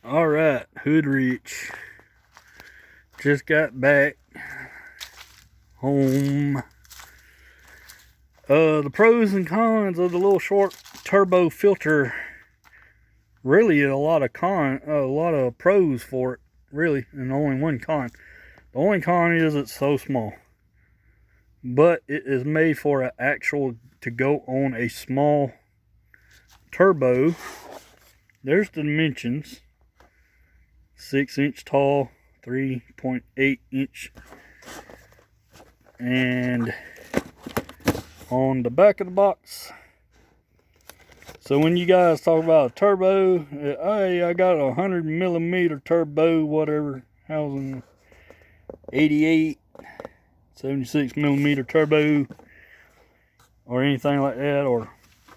All right, Hood Rich. Just got back home. The pros and cons of the little short turbo filter. Really, a lot of pros for it. Really, and only one con. The only con is it's so small. But it is made for an actual to go on a small turbo. There's the dimensions. 6-inch tall, 3.8 inch. And on the back of the box. So when you guys talk about a turbo, hey, I got a 100mm turbo, whatever, housing 88, 76mm turbo, or anything like that, or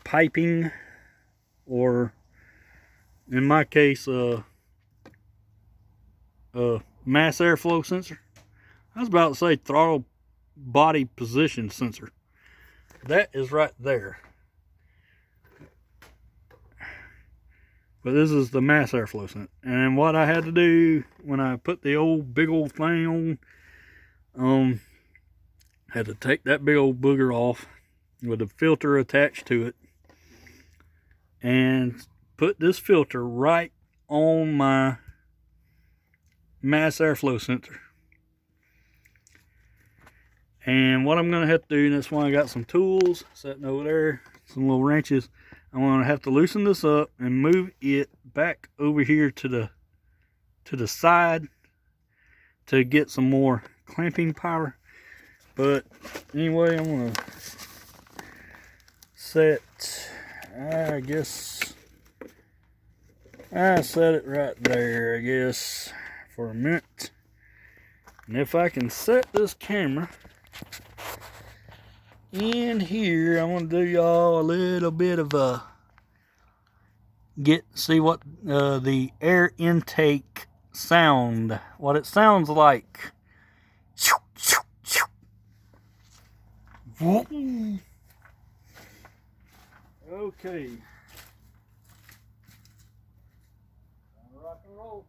piping, or in my case, mass airflow sensor. I was about to say throttle body position sensor. That is right there. But this is the mass airflow sensor. And what I had to do when I put the big old thing on, had to take that big old booger off with the filter attached to it and put this filter right on my mass airflow sensor. And what I'm going to have to do, and that's why I got some tools sitting over there, some little wrenches. I'm going to have to loosen this up and move it back over here to the side to get some more clamping power. But anyway, I'm going to set, I guess, I set it right there, I guess, for a minute. And if I can set this camera in here, I want to do y'all a little bit of a see what the air intake sound, what it sounds like. Okay. Rock and roll.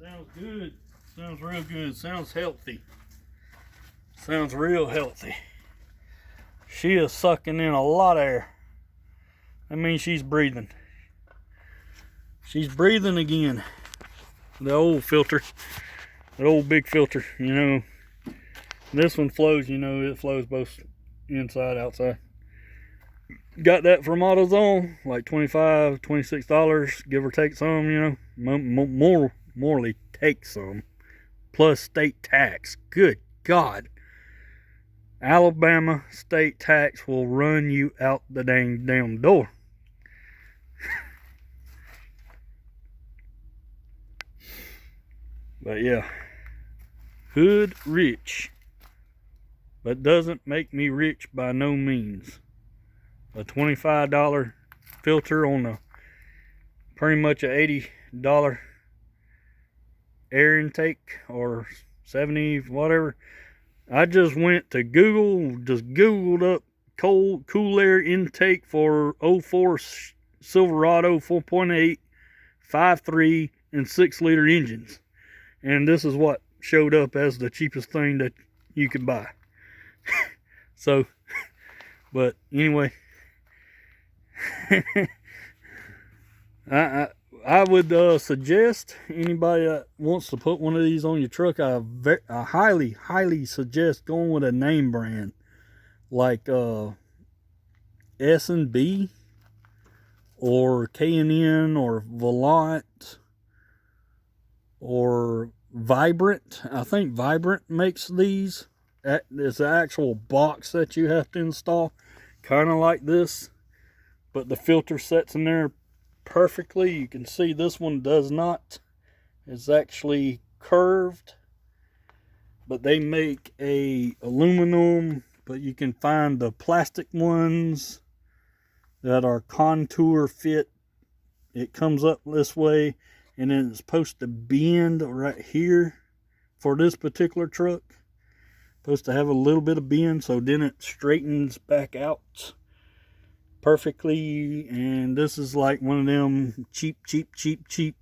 Sounds good. Sounds real good. Sounds healthy. Sounds real healthy. She is sucking in a lot of air. That means she's breathing. She's breathing again. The old filter. The old big filter, you know. This one flows, you know, it flows both inside, outside. Got that from AutoZone, like $25, $26, give or take some, you know. Morely take some. Plus state tax. Good God. Alabama state tax will run you out the dang damn door. But yeah. Hood rich. But doesn't make me rich by no means. A $25 filter on a pretty much a $80 air intake, or 70, whatever. I just went to Google, just Googled up cool air intake for 04 Silverado 4.8, 5.3, and 6-liter engines. And this is what showed up as the cheapest thing that you could buy. So, but anyway, I would suggest anybody that wants to put one of these on your truck, I highly suggest going with a name brand like S&B or K&N or Volant or Vibrant. I think Vibrant makes these. it's an actual box that you have to install, kind of like this, but the filter sets in there perfectly. You can see this one does not. It's actually curved, but they make a aluminum, but you can find the plastic ones that are contour fit. It comes up this way, and then it's supposed to bend right here for this particular truck. Supposed to have a little bit of bend, so then it straightens back out perfectly. And this is like one of them cheap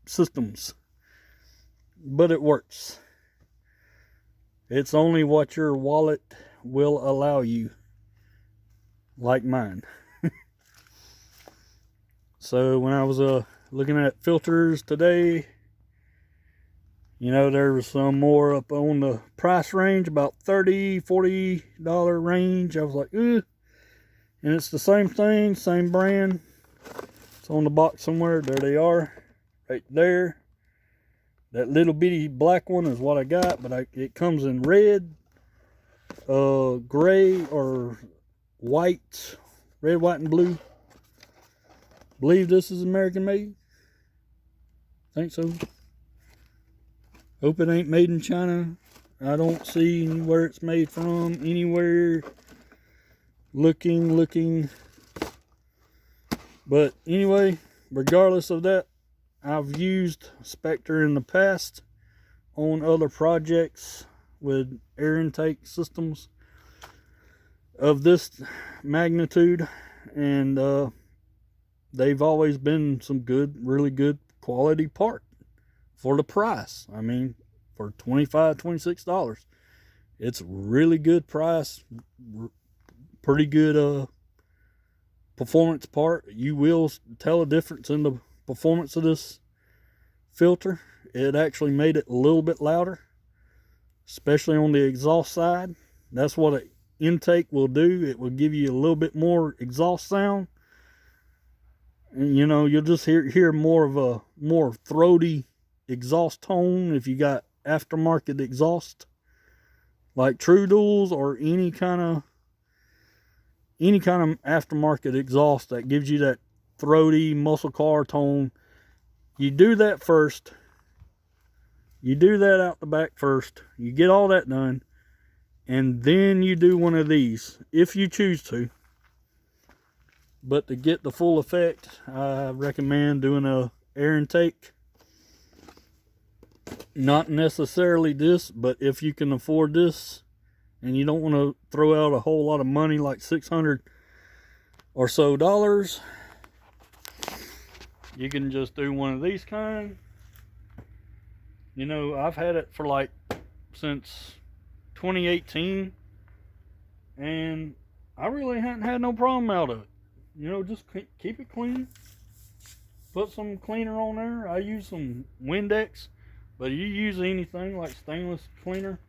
systems, but it works. It's only what your wallet will allow you, like mine. So when I was looking at filters today, you know, there was some more up on the price range, about $30-$40 range. I was like, ugh. And it's the same thing, same brand. It's on the box somewhere. There they are, right there. That little bitty black one is what I got, but it comes in red, gray, or white, red, white, and blue. Believe this is American made. Think so. Hope it ain't made in China. I don't see where it's made from anywhere. Looking. But anyway, regardless of that, I've used Spectre in the past on other projects with air intake systems of this magnitude, and they've always been some really good quality part for the price. I mean, for $25-$26, it's really good price, pretty good performance part. You will tell a difference in the performance of this filter. It actually made it a little bit louder, especially on the exhaust side. That's what an intake will do. It will give you a little bit more exhaust sound, and you know, you'll just hear more of a more throaty exhaust tone if you got aftermarket exhaust like True Duals or any kind of aftermarket exhaust that gives you that throaty muscle car tone. You do that first. You do that out the back first. You get all that done, and then you do one of these if you choose to. But to get the full effect, I recommend doing a air intake. Not necessarily this, but if you can afford this and you don't want to throw out a whole lot of money, like $600 or so dollars, you can just do one of these kind. You know, I've had it for like since 2018, and I really haven't had no problem out of it. You know, just keep it clean. Put some cleaner on there. I use some Windex, but you use anything like stainless cleaner,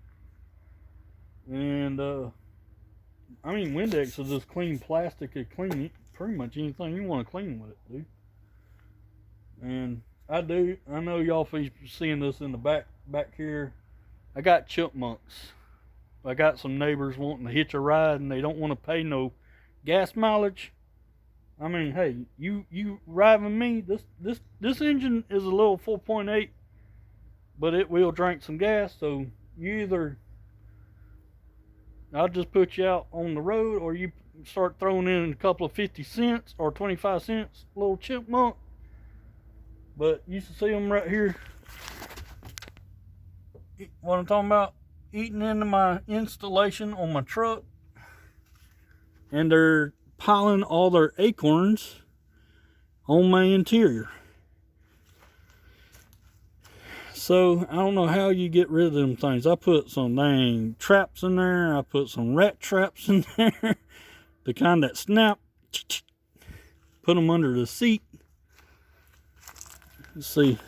and I mean, Windex will just clean plastic. It clean pretty much anything you want to clean with it, dude. And I know y'all be seeing this in the back here. I got chipmunks. I got some neighbors wanting to hitch a ride, and they don't want to pay no gas mileage. I mean, hey, you ride with me. This engine is a little 4.8, but it will drink some gas. So I'll just put you out on the road, or you start throwing in a couple of 50 cents or 25 cents, little chipmunk. But you can see them right here. What I'm talking about, eating into my installation on my truck, and they're piling all their acorns on my interior. So I don't know how you get rid of them things. I put some dang traps in there. I put some rat traps in there, the kind that snap. Put them under the seat. Let's see.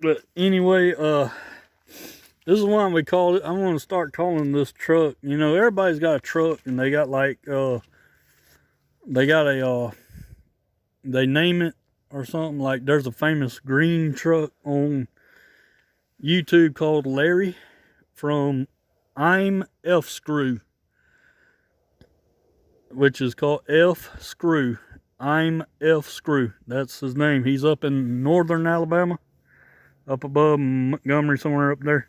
But anyway, this is why we call it. I'm going to start calling this truck. You know, everybody's got a truck, and they got like, they name it or something. Like there's a famous green truck on YouTube called Larry from I'm F Screw, which is called F Screw. I'm F Screw. That's his name. He's up in northern Alabama, up above Montgomery, somewhere up there.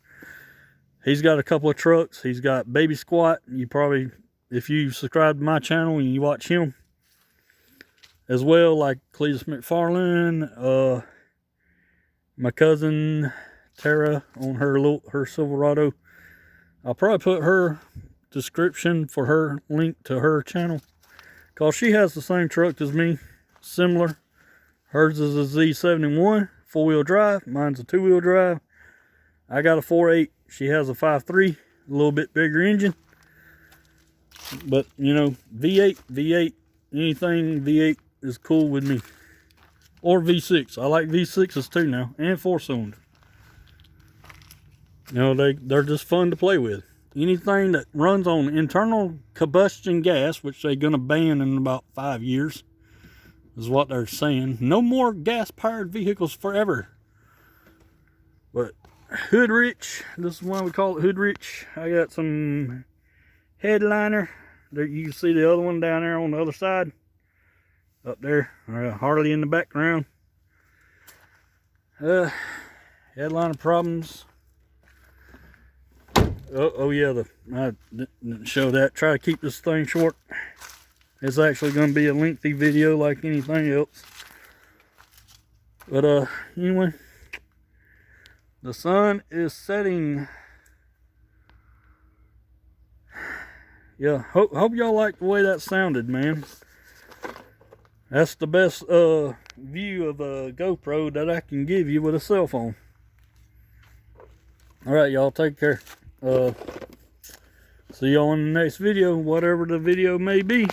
He's got a couple of trucks. He's got Baby Squat. You probably, if you subscribe to my channel and you watch him as well, like Cletus McFarlane, my cousin Tara on her Silverado. I'll probably put her description for her link to her channel, because she has the same truck as me, similar. Hers is a Z71 4-wheel drive. Mine's a 2-wheel drive. I got a 4.8. She has a 5.3, a little bit bigger engine. But, you know, V8, anything V8 is cool with me. Or V6. I like V6s too now, and 4-cylinder. You know, they're just fun to play with. Anything that runs on internal combustion gas, which they're going to ban in about 5 years, is what they're saying. No more gas-powered vehicles forever. But Hood Rich, this is why we call it Hood Rich. I got some headliner. There, you can see the other one down there on the other side. Up there, Harley in the background. Headliner problems. Oh yeah, I didn't show that. Try to keep this thing short. It's actually going to be a lengthy video like anything else. But anyway, the sun is setting. Yeah, hope y'all like the way that sounded, man. That's the best view of a GoPro that I can give you with a cell phone. Alright, y'all, take care. See y'all in the next video, whatever the video may be.